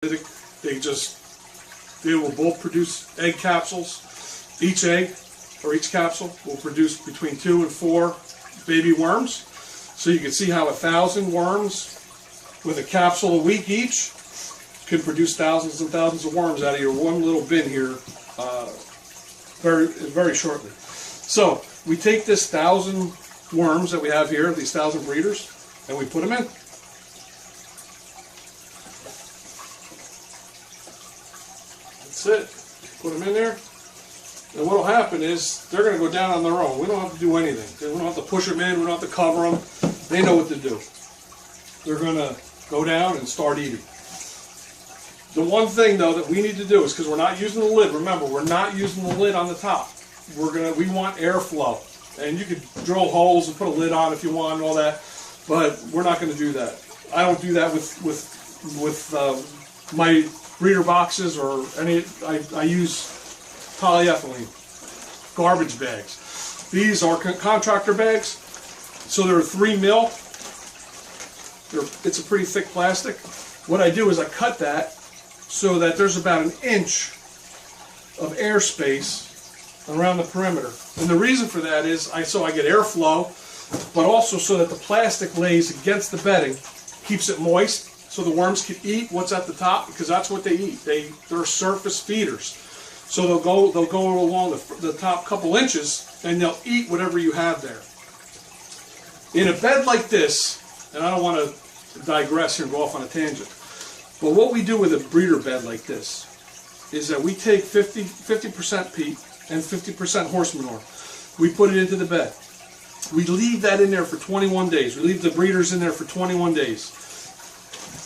They will both produce egg capsules. Each egg or each capsule will produce between 2 and 4 baby worms. So you can see how 1,000 worms with a capsule a week each can produce thousands and thousands of worms out of your one little bin here very shortly. So we take this 1,000 worms that we have here, these 1,000 breeders, and we put them in. That's it. Put them in there. And what will happen is they're going to go down on their own. We don't have to do anything. We don't have to push them in. We don't have to cover them. They know what to do. They're going to go down and start eating. The one thing though that we need to do is, because we're not using the lid, remember we're not using the lid on the top. We want airflow. And you could drill holes and put a lid on if you want and all that, but we're not going to do that. I don't do that with my breeder boxes or any. I use polyethylene garbage bags. These are contractor bags, so they're 3 mil. It's a pretty thick plastic. What I do is I cut that so that there's about 1 inch of airspace around the perimeter. And the reason for that is so I get airflow, but also so that the plastic lays against the bedding, keeps it moist, so the worms can eat what's at the top, because that's what they eat. They're surface feeders. So they'll go along the top couple inches and they'll eat whatever you have there. In a bed like this, and I don't want to digress here and go off on a tangent, but what we do with a breeder bed like this is that we take 50% peat and 50% horse manure. We put it into the bed. We leave that in there for 21 days. We leave the breeders in there for 21 days.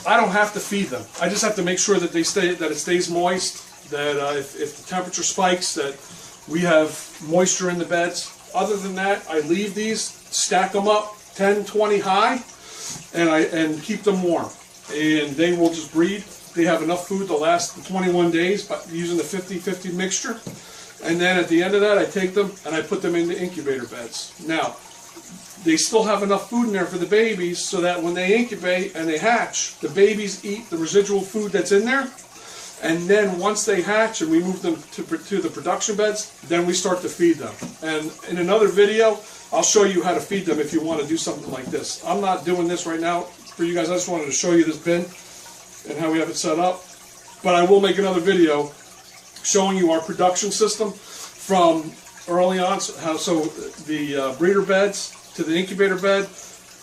I don't have to feed them. I just have to make sure that it stays moist, that if the temperature spikes, that we have moisture in the beds. Other than that, I leave these, stack them up 10, 20 high, and keep them warm. And they will just breed. They have enough food to last 21 days by using the 50-50 mixture. And then at the end of that, I take them and I put them into incubator beds. Now, they still have enough food in there for the babies so that when they incubate and they hatch, the babies eat the residual food that's in there. And then once they hatch and we move them to the production beds, then we start to feed them. And in another video, I'll show you how to feed them if you want to do something like this. I'm not doing this right now for you guys. I just wanted to show you this bin and how we have it set up. But I will make another video showing you our production system from early on, so the breeder beds to the incubator bed,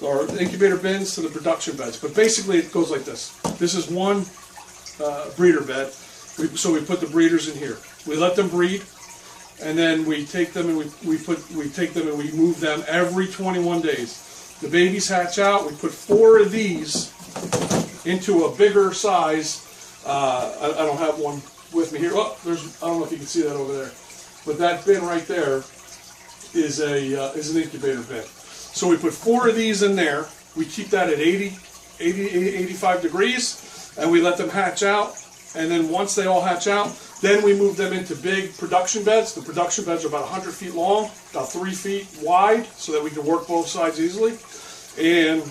or the incubator bins to the production beds. But basically it goes like this. This is one breeder bed. So we put the breeders in here. We let them breed, and then we take them and we move them every 21 days. The babies hatch out. We put 4 of these into a bigger size. I don't have one with me here. Oh, I don't know if you can see that over there, but that bin right there is an incubator bin. So we put 4 of these in there. We keep that at 85 degrees, and we let them hatch out. And then once they all hatch out, then we move them into big production beds. The production beds are about 100 feet long, about 3 feet wide, so that we can work both sides easily. And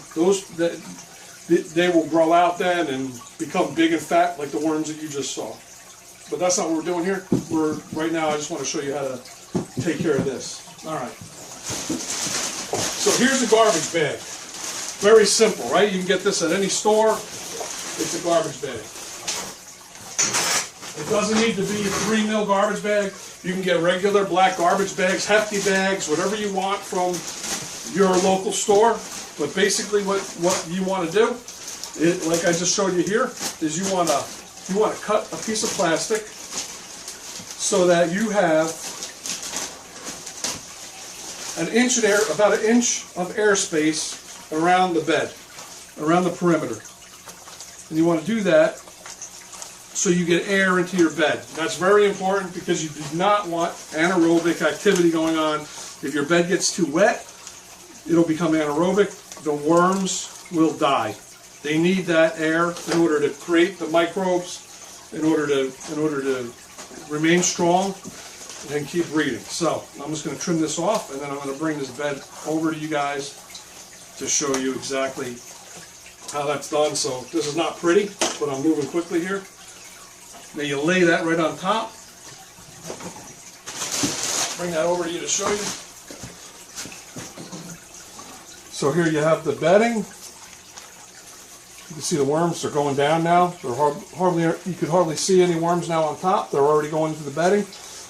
they will grow out then and become big and fat like the worms that you just saw. But that's not what we're doing here. Right now I just want to show you how to take care of this. All right. So here's a garbage bag. Very simple, right? You can get this at any store. It's a garbage bag. It doesn't need to be a 3 mil garbage bag. You can get regular black garbage bags, hefty bags, whatever you want from your local store. But basically what you want to do, like I just showed you here, is you want to cut a piece of plastic so that you have about an inch of airspace around the bed, around the perimeter. And you want to do that so you get air into your bed. That's very important because you do not want anaerobic activity going on. If your bed gets too wet, it'll become anaerobic. The worms will die. They need that air in order to create the microbes, in order to remain strong and keep breeding. So I'm just going to trim this off, and then I'm going to bring this bed over to you guys to show you exactly how that's done. So this is not pretty, but I'm moving quickly here. Now you lay that right on top. Bring that over to you to show you. So here you have the bedding. You can see the worms are going down now. They're hardly, you could hardly see any worms now on top. They're already going into the bedding.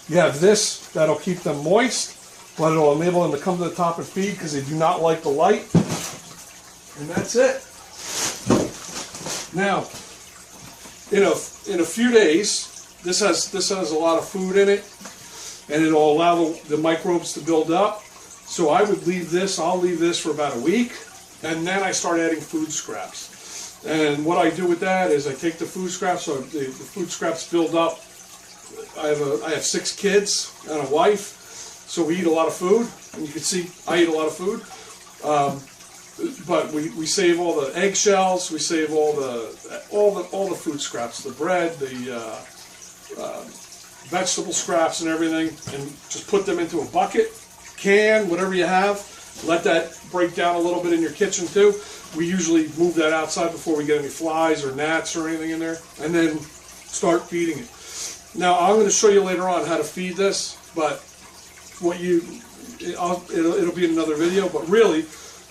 You have this that'll keep them moist, but it'll enable them to come to the top and feed because they do not like the light. And that's it. Now, in a few days, this has a lot of food in it, and it'll allow the microbes to build up. So I would leave this. I'll leave this for about a week, and then I start adding food scraps. And what I do with that is I take the food scraps. So the food scraps build up. I have 6 kids and a wife, so we eat a lot of food. And you can see I eat a lot of food. But we save all the eggshells. We save all the food scraps, the bread, the vegetable scraps, and everything, and just put them into a bucket, can, whatever you have. Let that break down a little bit in your kitchen too. We usually move that outside before we get any flies or gnats or anything in there, and then start feeding it. Now I'm going to show you later on how to feed this, but it'll be in another video. But really,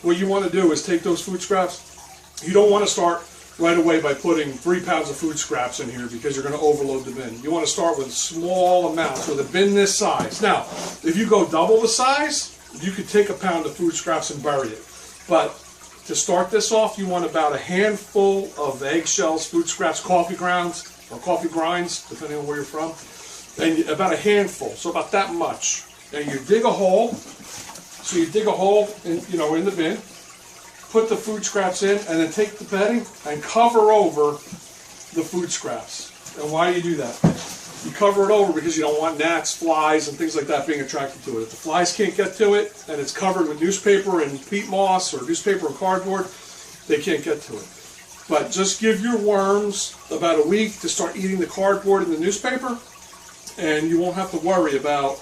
what you want to do is take those food scraps. You don't want to start right away by putting 3 pounds of food scraps in here because you're going to overload the bin. You want to start with small amounts, with a bin this size. Now, if you go double the size, you could take a pound of food scraps and bury it. But to start this off, you want about a handful of eggshells, food scraps, coffee grounds, or coffee grinds, depending on where you're from, and about a handful, so about that much. And you dig a hole. So you dig a hole in the bin, put the food scraps in, and then take the bedding and cover over the food scraps. And why do you do that? You cover it over because you don't want gnats, flies, and things like that being attracted to it. If the flies can't get to it, and it's covered with newspaper and peat moss or newspaper and cardboard, they can't get to it. But just give your worms about a week to start eating the cardboard and the newspaper, and you won't have to worry about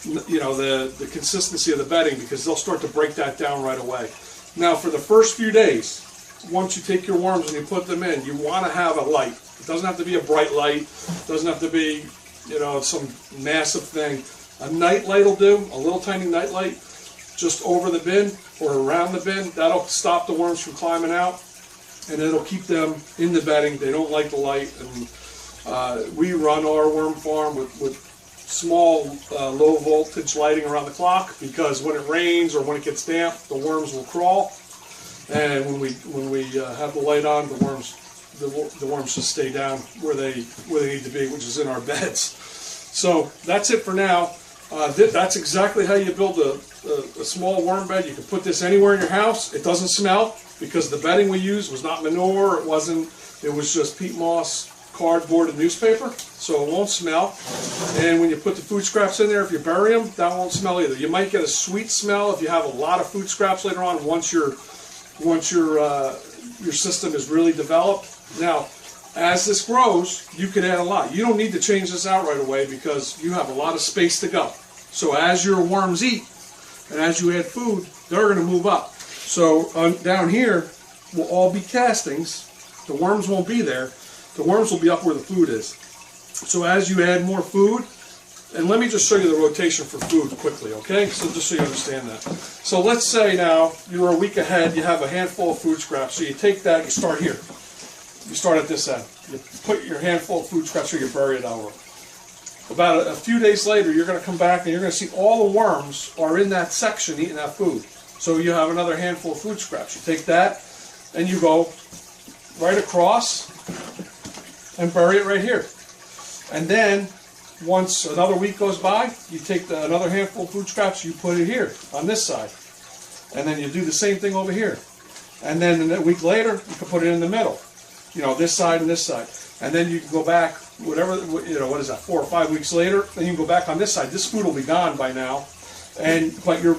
the consistency of the bedding because they'll start to break that down right away. Now, for the first few days, once you take your worms and you put them in, you want to have a light. It doesn't have to be a bright light. It doesn't have to be, some massive thing. A night light will do, a little tiny night light, just over the bin or around the bin. That'll stop the worms from climbing out, and it'll keep them in the bedding. They don't like the light, and we run our worm farm with small low voltage lighting around the clock because when it rains or when it gets damp, the worms will crawl, and when we have the light on, the worms just stay down where they need to be, which is in our beds. So that's it for now. That's exactly how you build a small worm bed. You can put this anywhere in your house. It doesn't smell because the bedding we used was not manure. It was just peat moss, cardboard, and newspaper, so it won't smell. And when you put the food scraps in there, if you bury them, that won't smell either. You might get a sweet smell if you have a lot of food scraps later on once your system is really developed. Now, as this grows, you can add a lot. You don't need to change this out right away because you have a lot of space to go. So as your worms eat and as you add food, they're going to move up. So down here will all be castings. The worms won't be there. The worms will be up where the food is. So as you add more food, and let me just show you the rotation for food quickly, okay? So just so you understand that. So let's say now you're a week ahead, you have a handful of food scraps. So you take that, you start here. You start at this end. You put your handful of food scraps here, you bury it over. About a few days later, you're going to come back and you're going to see all the worms are in that section eating that food. So you have another handful of food scraps. You take that and you go right across and bury it right here. And then once another week goes by, you take another handful of food scraps, you put it here on this side. And then you do the same thing over here. And then a week later, you can put it in the middle. This side and this side. And then you can go back, what is that, 4 or 5 weeks later, then you can go back on this side. This food will be gone by now. But your